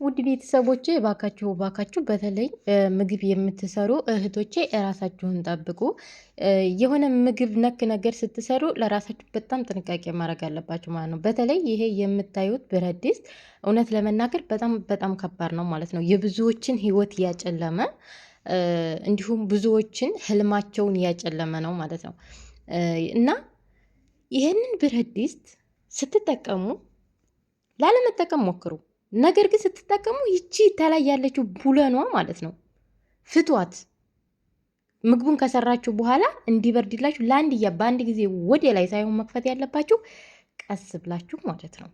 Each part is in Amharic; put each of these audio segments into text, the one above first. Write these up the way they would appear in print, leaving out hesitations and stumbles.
ውድ ቤተሰቦቼ ባካችሁ በተለይ ምግብ የምትሰሩ እህቶቼ እራሳችሁን ጠብቁ። የሆነ ምግብ ነክ ነገር ስትሰሩ ለራሳችሁ በጣም ጥንቃቄ ማድረግ አለባችሁ ማለት ነው። በተለይ ይሄ የምታዩት ብረት ድስት እውነት ለመናገር በጣም ከባድ ነው ማለት ነው። የብዙዎችን ሕይወት ያጨለመ እንዲሁም ብዙዎችን ህልማቸውን ያጨለመ ነው ማለት ነው። እና ይህንን ብረት ድስት ስትጠቀሙ ላለመጠቀም ሞክሩ። ነገር ግን ስትጠቀሙ ይቺ ተላይ ያለችው ቡለኗ ማለት ነው ፍቷት። ምግቡን ከሰራችሁ በኋላ እንዲበርድላችሁ በአንድ ጊዜ ወደ ላይ ሳይሆን መክፈት ያለባችሁ ቀስ ብላችሁ ማለት ነው።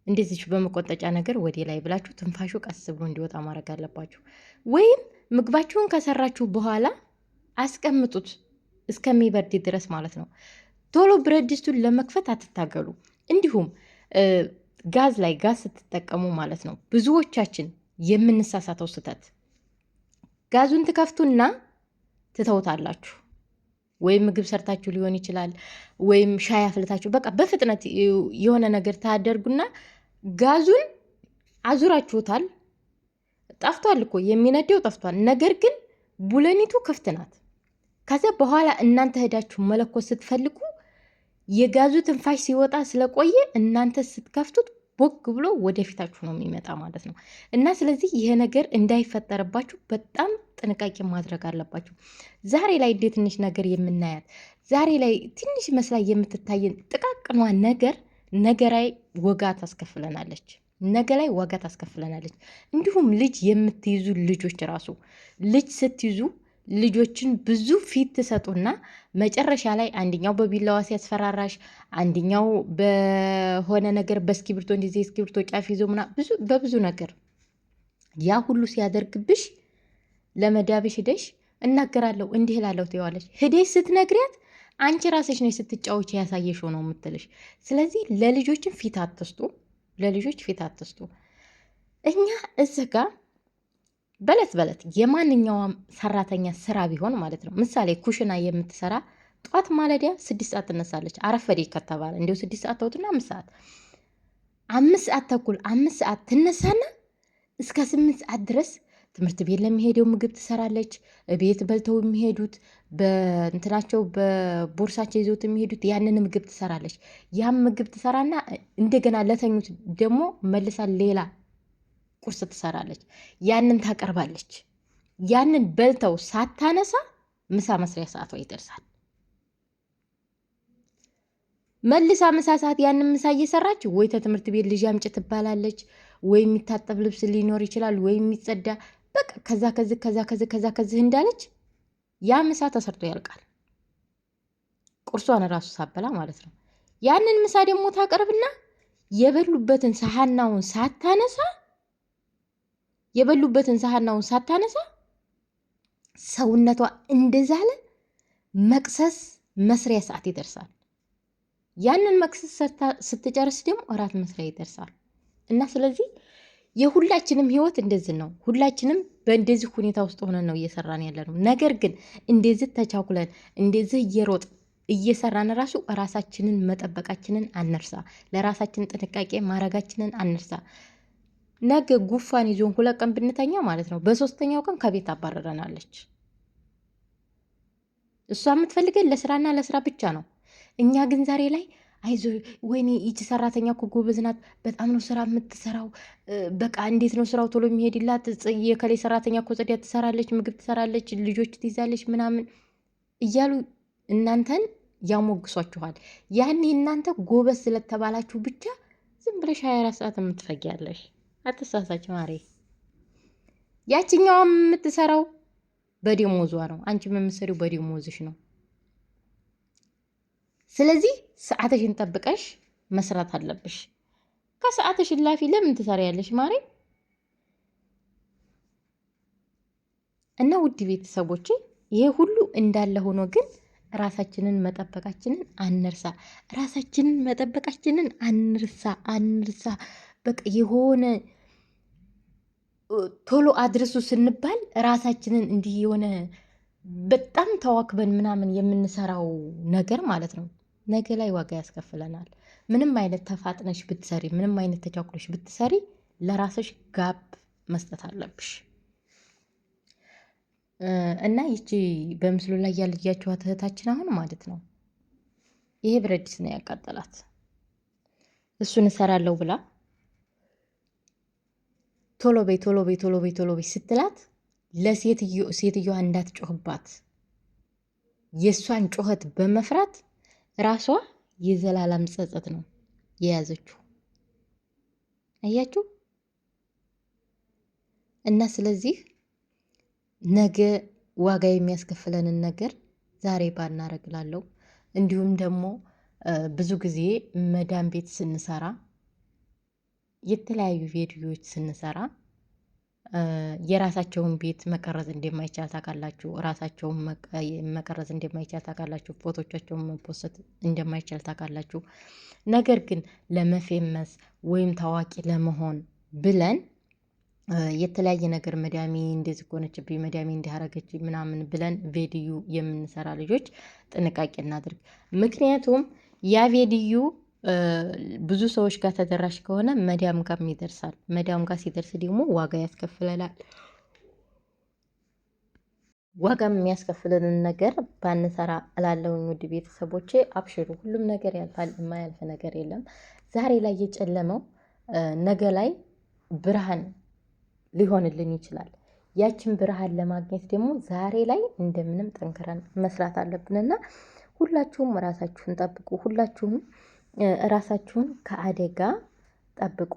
እንደዚህ በመቆንጠጫ ነገር ወደ ላይ ብላችሁ ትንፋሹ ቀስ ብሎ እንዲወጣ ማድረግ አለባችሁ። ወይም ምግባችሁን ከሰራችሁ በኋላ አስቀምጡት እስከሚበርድ ድረስ ማለት ነው። ቶሎ ብረት ድስቱን ለመክፈት አትታገሉ። እንዲሁም ጋዝ ስትጠቀሙ ማለት ነው ብዙዎቻችን የምንሳሳተው ስህተት ጋዙን ትከፍቱና ትተውታላችሁ። ወይም ምግብ ሰርታችሁ ሊሆን ይችላል፣ ወይም ሻይ አፍልታችሁ በቃ በፍጥነት የሆነ ነገር ታደርጉና ጋዙን አዙራችሁታል። ጠፍቷል እኮ የሚነደው ጠፍቷል። ነገር ግን ቡለኒቱ ክፍት ናት። ከዚያ በኋላ እናንተ ሄዳችሁ መለኮስ ስትፈልጉ የጋዙ ትንፋሽ ሲወጣ ስለቆየ እናንተ ስትከፍቱት ቦግ ብሎ ወደፊታችሁ ነው የሚመጣ ማለት ነው። እና ስለዚህ ይሄ ነገር እንዳይፈጠርባችሁ በጣም ጥንቃቄ ማድረግ አለባችሁ። ዛሬ ላይ እንደ ትንሽ ነገር የምናያት ዛሬ ላይ ትንሽ መስላ የምትታየን ጥቃቅኗ ነገር ነገ ላይ ዋጋ ታስከፍለናለች። እንዲሁም ልጅ የምትይዙ ልጆች ራሱ ልጅ ስትይዙ ልጆችን ብዙ ፊት ትሰጡና መጨረሻ ላይ አንደኛው በቢላዋ ሲያስፈራራሽ፣ አንደኛው በሆነ ነገር በእስክሪብቶ እንደዚህ እስክሪብቶ ጫፍ ይዞ በብዙ ነገር ያ ሁሉ ሲያደርግብሽ ለመዳብሽ ሂደሽ እናገራለሁ እንዲህ እላለሁ ትይዋለሽ። ሂደሽ ስትነግሪያት አንቺ ራስሽ ነሽ ስትጫወች ያሳየሽው ነው የምትልሽ። ስለዚህ ለልጆች ፊት አትስጡ። እኛ እዚህ ጋር በለት የማንኛውም ሰራተኛ ስራ ቢሆን ማለት ነው። ምሳሌ ኩሽና የምትሰራ ጧት ማለዲያ 6 ሰዓት ትነሳለች። አረፈዴ ከተባለ እንዲሁ 6 ሰዓት ተውትና 5 ሰዓት ተኩል 5 ሰዓት ትነሳና እስከ 8 ሰዓት ድረስ ትምህርት ቤት ለሚሄደው ምግብ ትሰራለች። ቤት በልተው የሚሄዱት በእንትናቸው በቦርሳቸው ይዘውት የሚሄዱት ያንን ምግብ ትሰራለች። ያም ምግብ ትሰራና እንደገና ለተኙት ደግሞ መልሳ ሌላ ቁርስ ትሰራለች። ያንን ታቀርባለች። ያንን በልተው ሳታነሳ ምሳ መስሪያ ሰዓቷ ይደርሳል። መልሳ ምሳ ሰዓት ያንን ምሳ እየሰራች ወይ ትምህርት ቤት ልጅ አምጪ ትባላለች፣ ወይ የሚታጠብ ልብስ ሊኖር ይችላል፣ ወይ የሚጸዳ በቃ ከዛ እንዳለች ያ ምሳ ተሰርቶ ያልቃል። ቁርሷን ራሱ ሳበላ ማለት ነው። ያንን ምሳ ደግሞ ታቀርብና የበሉበትን ሳህናውን ሳታነሳ ሰውነቷ እንደዛለ መቅሰስ መስሪያ ሰዓት ይደርሳል። ያንን መቅሰስ ስትጨርስ ደግሞ እራት መስሪያ ይደርሳል። እና ስለዚህ የሁላችንም ህይወት እንደዚህ ነው። ሁላችንም በእንደዚህ ሁኔታ ውስጥ ሆነን ነው እየሰራን ያለ ነው። ነገር ግን እንደዚህ ተቻኩለን እንደዚህ እየሰራን ራሱ ራሳችንን መጠበቃችንን አንርሳ። ለራሳችን ጥንቃቄ ማድረጋችንን አንርሳ። ነገ ጉፋን ይዞን 2 ቀን ብንተኛ ማለት ነው በ3ኛው ቀን ከቤት አባረረናለች። እሷ የምትፈልገን ለስራና ለስራ ብቻ ነው። እኛ ግን ዛሬ ላይ አይዞ ወይኔ ይቺ ሰራተኛ እኮ ጎበዝ ናት፣ በጣም ነው ስራ የምትሰራው፣ በቃ እንዴት ነው ስራው ቶሎ የሚሄድላት፣ የከሌ ሰራተኛ እኮ ጽዳት ትሰራለች፣ ምግብ ትሰራለች፣ ልጆች ትይዛለች ምናምን እያሉ እናንተን ያሞግሷችኋል። ያኔ እናንተ ጎበዝ ስለተባላችሁ ብቻ ዝም ብለሽ 24 ሰዓት የምትፈጊያለሽ። አትሳሳች ማሬ። ያችኛዋ የምትሰራው በደሞዟ ነው፣ አንቺ የምትሰሪው በደሞዝሽ ነው። ስለዚህ ሰዓትሽን ጠብቀሽ መስራት አለብሽ። ከሰዓትሽ ላፊ ለምን ትሰሪያለሽ ማሬ? እና ውድ ቤተሰቦቼ ይሄ ሁሉ እንዳለ ሆኖ ግን ራሳችንን መጠበቃችንን አንርሳ። በቃ የሆነ ቶሎ አድርሱ ስንባል ራሳችንን እንዲህ የሆነ በጣም ተዋክበን ምናምን የምንሰራው ነገር ማለት ነው ነገ ላይ ዋጋ ያስከፍለናል። ምንም አይነት ተፋጥነሽ ብትሰሪ፣ ምንም አይነት ተቻኩለሽ ብትሰሪ ለራስሽ ጋብ መስጠት አለብሽ። እና ይቺ በምስሉ ላይ ያልያችኋት እህታችን አሁን ማለት ነው ይሄ ብረት ድስት ነው ያቃጠላት። እሱን እሰራለሁ ብላ ቶሎ በይ ቶሎ በይ ቶሎ በይ ቶሎ በይ ስትላት ሴትዮዋ እንዳትጮህባት የእሷን ጩኸት በመፍራት ራሷ የዘላለም ጸጸት ነው የያዘችው። አያችሁ? እና ስለዚህ ነገ ዋጋ የሚያስከፍለንን ነገር ዛሬ ባናረግላለሁ። እንዲሁም ደግሞ ብዙ ጊዜ መዳም ቤት ስንሰራ የተለያዩ ቪዲዮዎች ስንሰራ የራሳቸውን ቤት መቀረጽ እንደማይቻል ታውቃላችሁ። ራሳቸውን መቀረጽ እንደማይቻል ታውቃላችሁ። ፎቶቻቸውን መፖሰት እንደማይቻል ታውቃላችሁ። ነገር ግን ለመፌመስ ወይም ታዋቂ ለመሆን ብለን የተለያየ ነገር መዳሜ እንደዚህ ሆነችብኝ፣ መዳሜ እንዲያረገች ምናምን ብለን ቪዲዮ የምንሰራ ልጆች ጥንቃቄ እናድርግ። ምክንያቱም ያ ቪዲዮ ብዙ ሰዎች ጋር ተደራሽ ከሆነ መዳም ጋር ይደርሳል። መዳም ጋር ሲደርስ ደግሞ ዋጋ ያስከፍለናል። ዋጋ የሚያስከፍለንን ነገር ባንሰራ እላለሁኝ። ውድ ቤተሰቦቼ አብሽሩ፣ ሁሉም ነገር ያልፋል፣ የማያልፍ ነገር የለም። ዛሬ ላይ የጨለመው ነገ ላይ ብርሃን ሊሆንልን ይችላል። ያችን ብርሃን ለማግኘት ደግሞ ዛሬ ላይ እንደምንም ጠንክረን መስራት አለብንና ሁላችሁም ራሳችሁን ጠብቁ። ሁላችሁም ራሳችሁን ከአደጋ ጠብቁ።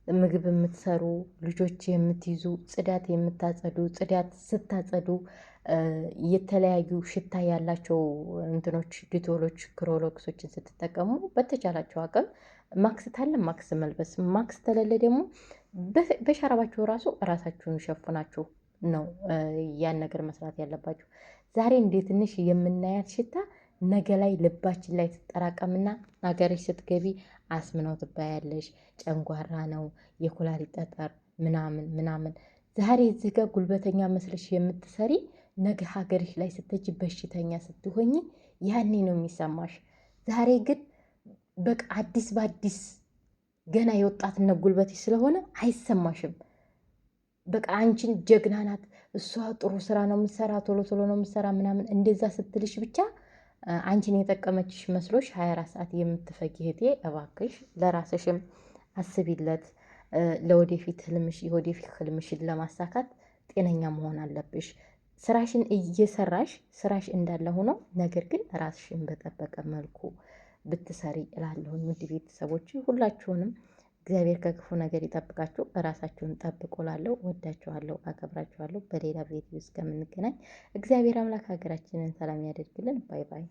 ምግብ የምትሰሩ ልጆች የምትይዙ፣ ጽዳት የምታጸዱ፣ ጽዳት ስታጸዱ የተለያዩ ሽታ ያላቸው እንትኖች ዲቶሎች፣ ክሮሎክሶችን ስትጠቀሙ በተቻላቸው አቅም ማክስ ታለ ማክስ መልበስ፣ ማክስ ተለለ ደግሞ በሸራባችሁ ራሳችሁን ሸፍናችሁ ነው ያን ነገር መስራት ያለባችሁ። ዛሬ እንደ ትንሽ የምናያት ሽታ ነገ ላይ ልባችን ላይ ትጠራቀምና ሀገርሽ ስትገቢ አስምነው ትባያለሽ። ጨንጓራ ነው፣ የኩላሊት ጠጠር ምናምን ምናምን። ዛሬ እዚህ ጋር ጉልበተኛ መስለሽ የምትሰሪ ነገ ሀገርሽ ላይ ስትሄጂ በሽተኛ ስትሆኝ ያኔ ነው የሚሰማሽ። ዛሬ ግን በቃ አዲስ በአዲስ ገና የወጣትነት ጉልበትሽ ስለሆነ አይሰማሽም። በቃ አንቺን ጀግና ናት እሷ፣ ጥሩ ስራ ነው የምትሰራ፣ ቶሎ ቶሎ ነው የምትሰራ ምናምን እንደዛ ስትልሽ ብቻ አንቺን የጠቀመችሽ መስሎሽ 24 ሰዓት የምትፈጊ እህቴ፣ እባክሽ ለራስሽም አስቢለት። ለወደፊት ህልምሽ የወደፊት ህልምሽን ለማሳካት ጤነኛ መሆን አለብሽ። ስራሽን እየሰራሽ ስራሽ እንዳለ ሆኖ ነገር ግን ራስሽን በጠበቀ መልኩ ብትሰሪ እላለሁ። ውድ ቤተሰቦች ሁላችሁንም እግዚአብሔር ከክፉ ነገር ይጠብቃችሁ። ራሳችሁን ጠብቁ እላለሁ። ወዳችኋለሁ፣ አከብራችኋለሁ። በሌላ ቪዲዮ እስከምንገናኝ እግዚአብሔር አምላክ ሀገራችንን ሰላም ያደርግልን። ባይ ባይ።